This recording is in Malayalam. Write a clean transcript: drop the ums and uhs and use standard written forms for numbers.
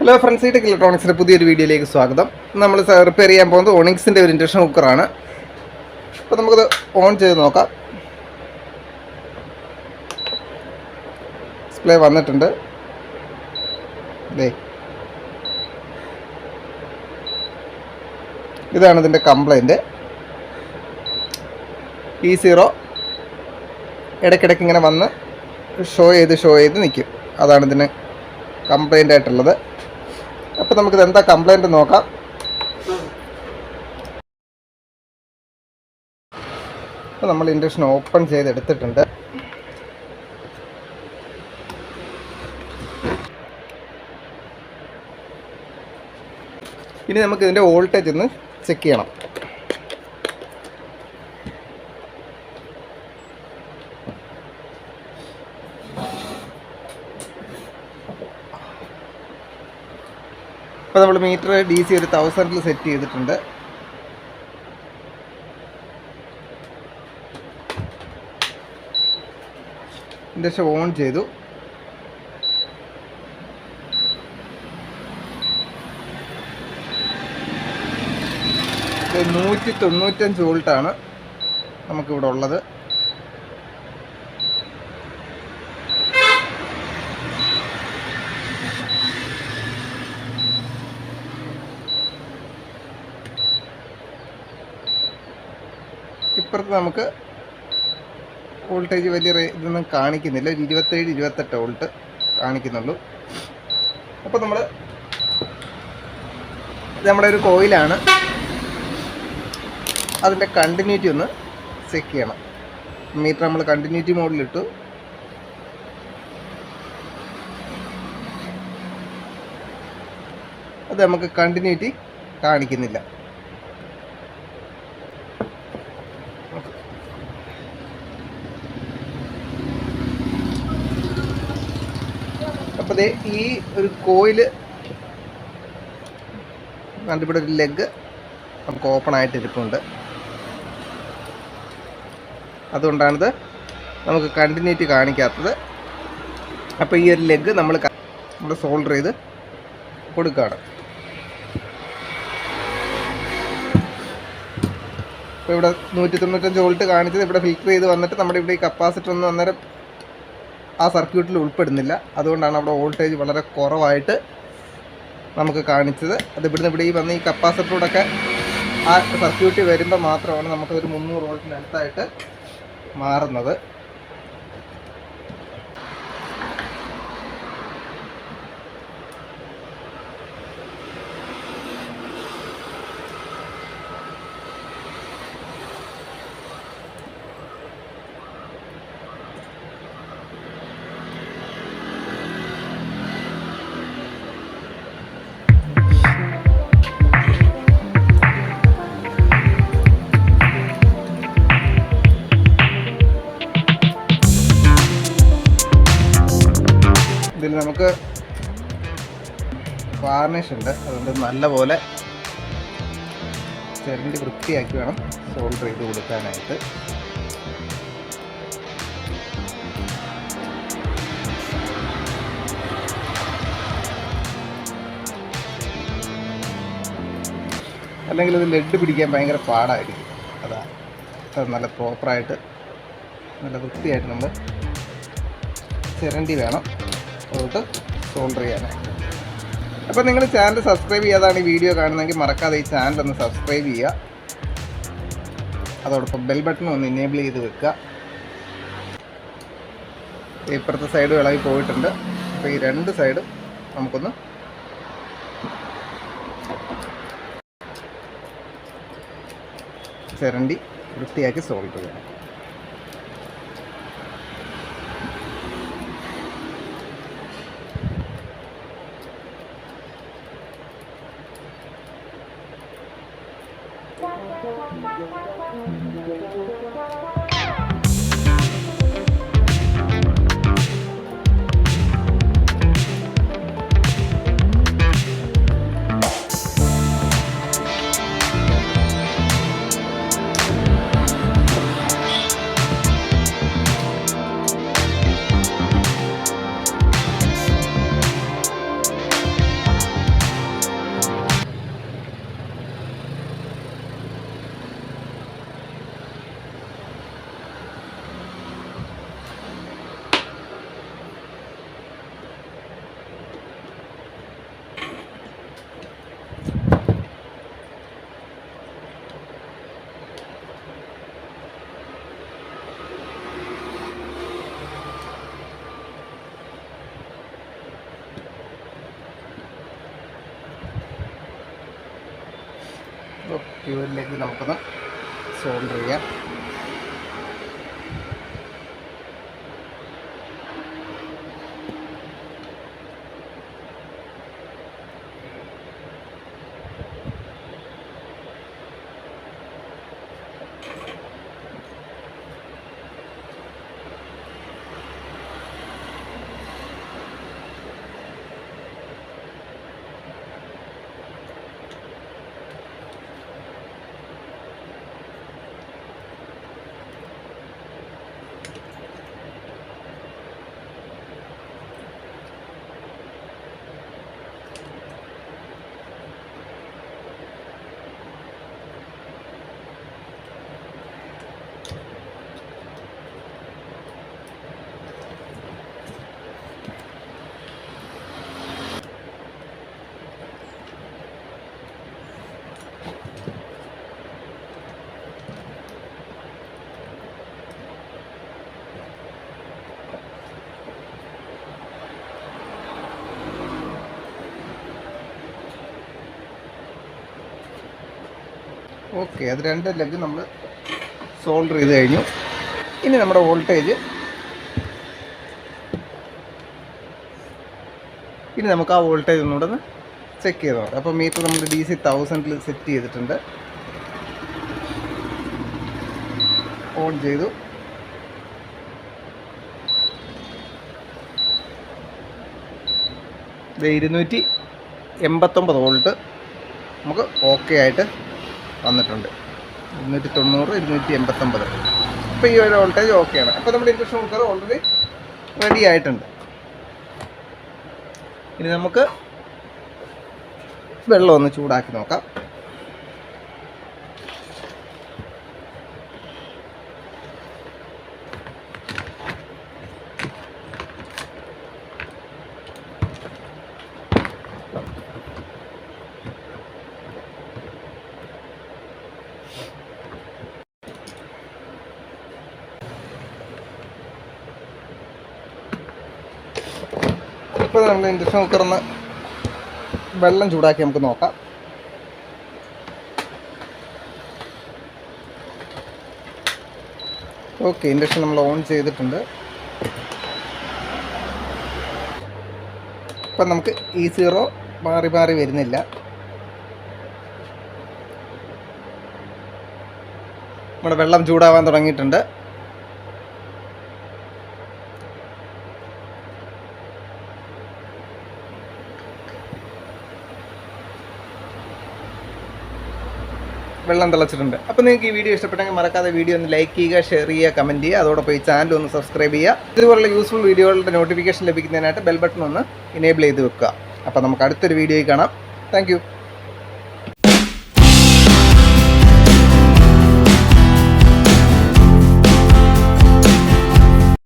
ഹലോ ഫ്രണ്ട്സ്, ടെക് ഇലക്ട്രോണിക്സിൻ്റെ പുതിയൊരു വീഡിയോയിലേക്ക് സ്വാഗതം. നമ്മൾ റിപ്പയർ ചെയ്യാൻ പോകുന്നത് ഒണിക്സിൻ്റെ ഒരു ഇൻഡക്ഷൻ കുക്കറാണ്. അപ്പോൾ നമുക്കത് ഓൺ ചെയ്ത് നോക്കാം. ഡിസ്പ്ലേ വന്നിട്ടുണ്ട്. ഇതാണ് ഇതിൻ്റെ കംപ്ലൈൻറ്റ്. P0 ഇടയ്ക്കിടയ്ക്ക് ഇങ്ങനെ വന്ന് ഷോ ചെയ്ത് നിൽക്കും. അതാണ് ഇതിന് കംപ്ലൈൻ്റ് ആയിട്ടുള്ളത്. അപ്പോൾ നമുക്കിത് എന്താ കംപ്ലൈൻറ്റ് നോക്കാം. അപ്പോൾ നമ്മൾ ഇൻഡക്ഷൻ ഓപ്പൺ ചെയ്തെടുത്തിട്ടുണ്ട്. ഇനി നമുക്ക് ഇതിൻ്റെ വോൾട്ടേജ് ഒന്ന് ചെക്ക് ചെയ്യണം. അപ്പോൾ നമ്മൾ മീറ്റർ DC ഒരു 1000 സെറ്റ് ചെയ്തിട്ടുണ്ട്. ഇൻഡക്ഷൻ ഓൺ ചെയ്തു. ഇത് 195 വോൾട്ടാണ് നമുക്കിവിടെ ഉള്ളത്. ഇപ്പുറത്ത് നമുക്ക് വോൾട്ടേജ് വലിയ ഇതൊന്നും കാണിക്കുന്നില്ല. 27-28 വോൾട്ട് കാണിക്കുന്നുള്ളൂ. അപ്പോൾ നമ്മുടെ ഒരു കോയിലാണ്. അതിൻ്റെ കണ്ടിന്യൂറ്റി ഒന്ന് ചെക്ക് ചെയ്യണം. മീറ്റർ നമ്മൾ കണ്ടിന്യൂറ്റി മോഡിലിട്ടു. അത് നമുക്ക് കണ്ടിന്യൂറ്റി കാണിക്കുന്നില്ല. അപ്പോൾ ഈ ഒരു കോയില് ഇവിടെ ഒരു ലെഗ് നമുക്ക് ഓപ്പൺ ആയിട്ട് ഇരിപ്പുണ്ട്. അതുകൊണ്ടാണിത് നമുക്ക് കണ്ടിന്യൂറ്റി കാണിക്കാത്തത്. അപ്പോൾ ഈ ഒരു ലെഗ് നമ്മൾ സോൾഡർ ചെയ്ത് കൊടുക്കുകയാണ്. അപ്പോൾ ഇവിടെ 195 വോൾട്ട് കാണിച്ചത് ഇവിടെ ഫിൽറ്റർ ചെയ്ത് വന്നിട്ട് നമ്മുടെ ഇവിടെ ഈ കപ്പാസിറ്റർ ഒന്നും അന്നേരം ആ സർക്യൂട്ടിൽ ഉൾപ്പെടുന്നില്ല. അതുകൊണ്ടാണ് അവിടെ വോൾട്ടേജ് വളരെ കുറവായിട്ട് നമുക്ക് കാണിച്ചത്. അത് ഇവിടെ ഈ വന്ന് ഈ കപ്പാസിറ്ററോടൊക്കെ ആ സർക്യൂട്ടിൽ വരുമ്പോൾ മാത്രമാണ് നമുക്കൊരു 300 വോൾട്ടിനടുത്തായിട്ട് മാറുന്നത്. ഇതിൽ നമുക്ക് വാർണിഷ് ഉണ്ട്. അതുകൊണ്ട് നല്ലപോലെ ചിരണ്ടി വൃത്തിയാക്കി വേണം സോൾഡർ ചെയ്ത് കൊടുക്കാനായിട്ട്. അല്ലെങ്കിൽ ഇത് ലെഡ് പിടിക്കാൻ ഭയങ്കര പാടായിരിക്കും. അത് നല്ല പ്രോപ്പറായിട്ട് നല്ല വൃത്തിയായിട്ട് നമ്മൾ ചിരണ്ടി വേണം അതുകൊണ്ട് സോൾഡർ ചെയ്യാനായിട്ട്. അപ്പോൾ നിങ്ങൾ ചാനൽ സബ്സ്ക്രൈബ് ചെയ്യാതാണ് ഈ വീഡിയോ കാണുന്നതെങ്കിൽ മറക്കാതെ ഈ ചാനൽ ഒന്ന് സബ്സ്ക്രൈബ് ചെയ്യുക. അതോടൊപ്പം ബെൽ ബട്ടൺ ഒന്ന് ഇനേബിൾ ചെയ്ത് വെക്കുക. ഇപ്പുറത്തെ സൈഡ് ഇളകി പോയിട്ടുണ്ട്. അപ്പോൾ ഈ രണ്ട് സൈഡും നമുക്കൊന്ന് ചിരണ്ടി വൃത്തിയാക്കി സോൾഡർ ചെയ്യണം. ഫ്യൂവലിലേക്ക് നമുക്കൊന്ന് സോൾഡർ ചെയ്യാം. ഓക്കെ, അത് 2 ലെഗ് നമ്മൾ സോൾഡർ ചെയ്ത് കഴിഞ്ഞു. ഇനി നമ്മുടെ വോൾട്ടേജ് നമുക്ക് ആ വോൾട്ടേജ് ഒന്നുകൂടെ ഒന്ന് ചെക്ക് ചെയ്ത് നോക്കാം. അപ്പോൾ മീറ്റർ നമ്മൾ DC 1000 സെറ്റ് ചെയ്തിട്ടുണ്ട്. ഓൺ ചെയ്തു. ഇത് 289 വോൾട്ട് നമുക്ക് ഓക്കെ ആയിട്ട് വന്നിട്ടുണ്ട്. 290, 289. അപ്പോൾ ഈ ഒരു വോൾട്ടേജ് ഓക്കെയാണ്. അപ്പോൾ നമ്മുടെ ഇൻഡക്ഷൻ കുക്കർ ഓൾറെഡി റെഡി ആയിട്ടുണ്ട്. ഇനി നമുക്ക് വെള്ളം ഒന്ന് ചൂടാക്കി നോക്കാം. ഇപ്പോൾ നമ്മൾ ഇൻഡക്ഷൻ കുക്കറിന്ന് വെള്ളം ചൂടാക്കി നമുക്ക് നോക്കാം. ഓക്കെ, ഇൻഡക്ഷൻ നമ്മൾ ഓൺ ചെയ്തിട്ടുണ്ട്. ഇപ്പം നമുക്ക് E0 മാറി മാറി വരുന്നില്ല. നമ്മുടെ വെള്ളം ചൂടാവാൻ തുടങ്ങിയിട്ടുണ്ട്. വെള്ളം തിളച്ചിട്ടുണ്ട്. അപ്പോൾ നിങ്ങൾക്ക് ഈ വീഡിയോ ഇഷ്ടപ്പെട്ടെങ്കിൽ മറക്കാതെ വീഡിയോ ഒന്ന് ലൈക്ക് ചെയ്യുക, ഷെയർ ചെയ്യുക, കമൻറ്റ് ചെയ്യുക. അതോടൊപ്പം ഈ ചാനൽ ഒന്ന് സബ്സ്ക്രൈബ് ചെയ്യുക. ഇതുപോലുള്ള യൂസ്ഫുൾ വീഡിയോകളുടെ നോട്ടിഫിക്കേഷൻ ലഭിക്കുന്നതിനായിട്ട് ബെൽ ബട്ടൺ ഒന്ന് ഇനേബിൾ ചെയ്ത് വെക്കുക. അപ്പോൾ നമുക്ക് അടുത്തൊരു വീഡിയോയിൽ കാണാം. താങ്ക്